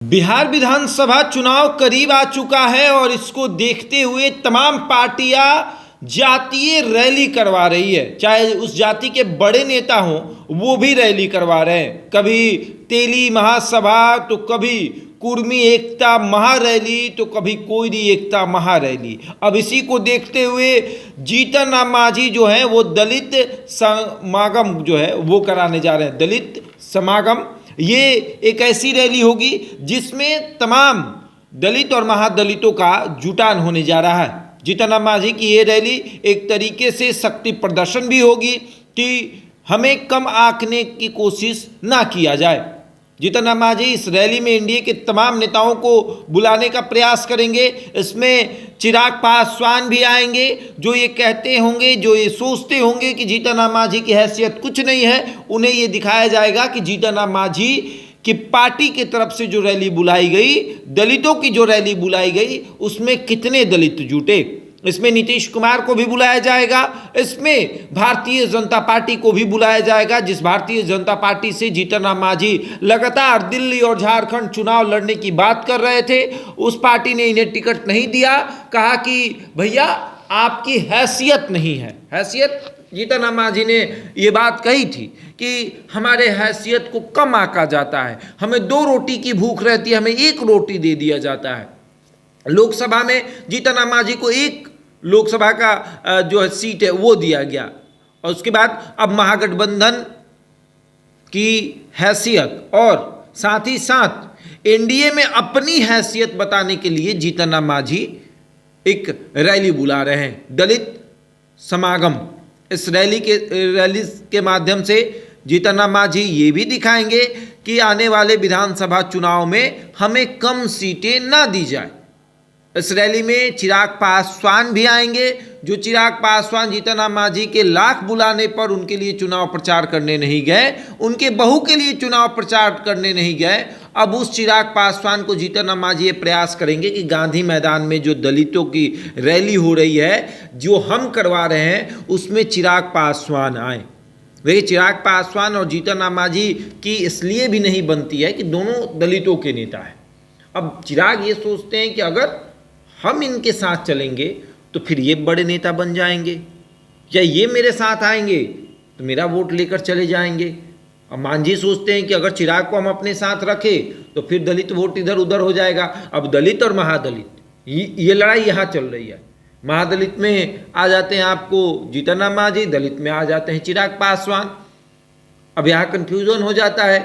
बिहार विधानसभा चुनाव करीब आ चुका है और इसको देखते हुए तमाम पार्टियां जातीय रैली करवा रही है। चाहे उस जाति के बड़े नेता हों वो भी रैली करवा रहे हैं। कभी तेली महासभा तो कभी कुर्मी एकता महारैली तो कभी कोयरी एकता महारैली। अब इसी को देखते हुए जीतन राम मांझी जो है वो दलित समागम जो है वो कराने जा रहे हैं। दलित समागम ये एक ऐसी रैली होगी जिसमें तमाम दलित और महादलितों का जुटान होने जा रहा है। जीतन राम मांझी की ये रैली एक तरीके से शक्ति प्रदर्शन भी होगी कि हमें कम आंकने की कोशिश ना किया जाए। जीतन राम मांझी इस रैली में एनडीए के तमाम नेताओं को बुलाने का प्रयास करेंगे। इसमें चिराग पासवान भी आएंगे जो ये कहते होंगे, जो ये सोचते होंगे कि जीतन राम मांझी की हैसियत कुछ नहीं है। उन्हें ये दिखाया जाएगा कि जीतन राम मांझी कि पार्टी की तरफ से जो रैली बुलाई गई, दलितों की जो रैली बुलाई गई, उसमें कितने दलित जुटे। इसमें नीतीश कुमार को भी बुलाया जाएगा, इसमें भारतीय जनता पार्टी को भी बुलाया जाएगा। जिस भारतीय जनता पार्टी से जीतन राम मांझी लगातार दिल्ली और झारखंड चुनाव लड़ने की बात कर रहे थे, उस पार्टी ने इन्हें टिकट नहीं दिया। कहा कि भैया आपकी हैसियत नहीं है। हैसियत जीतन राम मांझी ने ये बात कही थी कि हमारे हैसियत को कम आंका जाता है, हमें 2 रोटी की भूख रहती है, हमें 1 रोटी दे दिया जाता है। लोकसभा में जीतन राम मांझी को 1 लोकसभा का जो है सीट है वो दिया गया। और उसके बाद अब महागठबंधन की हैसियत और साथ ही साथ एनडीए में अपनी हैसियत बताने के लिए जीतन राम मांझी एक रैली बुला रहे हैं, दलित समागम। इस रैली के माध्यम से जीतन राम मांझी ये भी दिखाएंगे कि आने वाले विधानसभा चुनाव में हमें कम सीटें ना दी जाए। इस रैली में चिराग पासवान भी आएंगे, जो चिराग पासवान जीतन राम मांझी के लाख बुलाने पर उनके लिए चुनाव प्रचार करने नहीं गए, उनके बहू के लिए चुनाव प्रचार करने नहीं गए। अब उस चिराग पासवान को जीतन राम मांझी ये प्रयास करेंगे कि गांधी मैदान में जो दलितों की रैली हो रही है, जो हम करवा रहे हैं, उसमें चिराग पासवान आए। देखिए, चिराग पासवान और जीतन राम मांझी की इसलिए भी नहीं बनती है कि दोनों दलितों के नेता हैं। अब चिराग ये सोचते हैं कि अगर हम इनके साथ चलेंगे तो फिर ये बड़े नेता बन जाएंगे, या ये मेरे साथ आएंगे तो मेरा वोट लेकर चले जाएंगे। अब मांझी सोचते हैं कि अगर चिराग को हम अपने साथ रखें तो फिर दलित वोट इधर उधर हो जाएगा। अब दलित और महादलित ये लड़ाई यहाँ चल रही है। महादलित में आ जाते हैं आपको जीतन राम मांझी, दलित में आ जाते हैं चिराग पासवान। अब यहाँ कन्फ्यूजन हो जाता है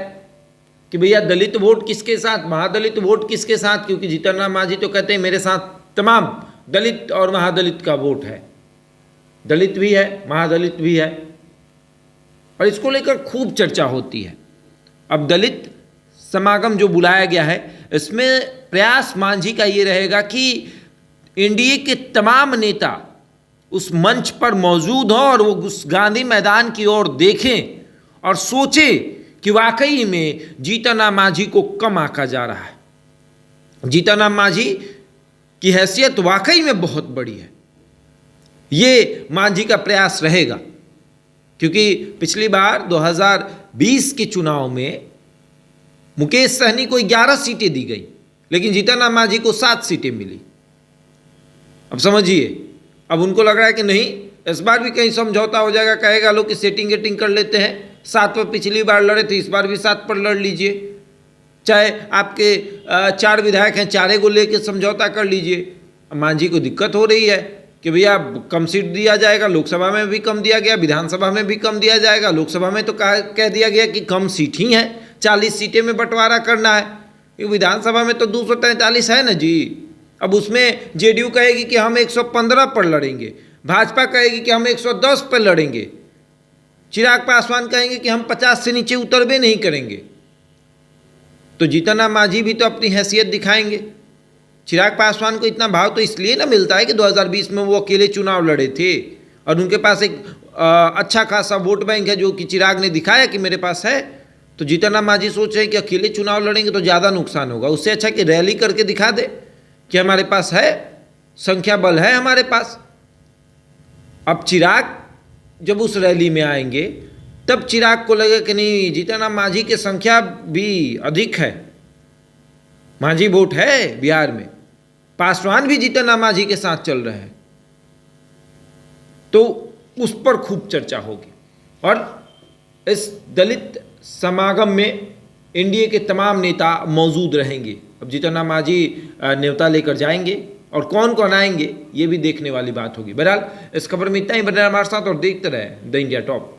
कि भैया दलित वोट किसके साथ, महादलित वोट किसके साथ, क्योंकि जीतन राम मांझी तो कहते हैं मेरे साथ तमाम दलित और महादलित का वोट है। दलित भी है, महादलित भी है, और इसको लेकर खूब चर्चा होती है। अब दलित समागम जो बुलाया गया है, इसमें प्रयास मांझी का ये रहेगा कि एनडीए के तमाम नेता उस मंच पर मौजूद हों और वो उस गांधी मैदान की ओर देखें और सोचें कि वाकई में जीतन राम मांझी को कम आंका जा रहा है। जीतन राम मांझी की हैसियत वाकई में बहुत बड़ी है। ये मांझी का प्रयास रहेगा, क्योंकि पिछली बार 2020 के चुनाव में मुकेश सहनी को 11 सीटें दी गई, लेकिन जीतन राम मांझी को 7 सीटें मिली। अब समझिए, अब उनको लग रहा है कि नहीं, इस बार भी कहीं समझौता हो जाएगा, कहेगा लोग कि सेटिंग गेटिंग कर लेते हैं, 7 पर पिछली बार लड़े थे, इस बार भी 7 पर लड़ लीजिए। चाहे आपके 4 विधायक हैं, 4 को लेकर समझौता कर लीजिए। मांझी को दिक्कत हो रही है कि भैया कम सीट दिया जाएगा, लोकसभा में भी कम दिया गया, विधानसभा में भी कम दिया जाएगा। लोकसभा में तो कह दिया गया कि कम सीट ही है, 40 सीटें में बंटवारा करना है। विधानसभा में तो 243 है ना जी। अब उसमें जेडीयू कहेगी कि हम 115 पर लड़ेंगे, भाजपा कहेगी कि हम 110 पर लड़ेंगे, चिराग पासवान कहेंगे कि हम 50 से नीचे उतरबे नहीं करेंगे। तो जीतन राम मांझी भी तो अपनी हैसियत दिखाएंगे। चिराग पासवान को इतना भाव तो इसलिए ना मिलता है कि 2020 में वो अकेले चुनाव लड़े थे और उनके पास एक अच्छा खासा वोट बैंक है, जो कि चिराग ने दिखाया कि मेरे पास है। तो जीतन राम मांझी सोच रहे हैं कि अकेले चुनाव लड़ेंगे तो ज़्यादा नुकसान होगा, उससे अच्छा कि रैली करके दिखा दे कि हमारे पास है, संख्या बल है हमारे पास। अब चिराग जब उस रैली में आएंगे तब चिराग को लगे कि नहीं, जीतन राम मांझी की संख्या भी अधिक है, मांझी वोट है बिहार में, पासवान भी जीतन राम मांझी के साथ चल रहे हैं, तो उस पर खूब चर्चा होगी। और इस दलित समागम में एनडीए के तमाम नेता मौजूद रहेंगे। अब जीतन राम मांझी न्योता लेकर जाएंगे और कौन कौन आएंगे ये भी देखने वाली बात होगी। बहरहाल इस खबर में इतना ही, बने हमारे साथ और देखते रहे द इंडिया टॉप।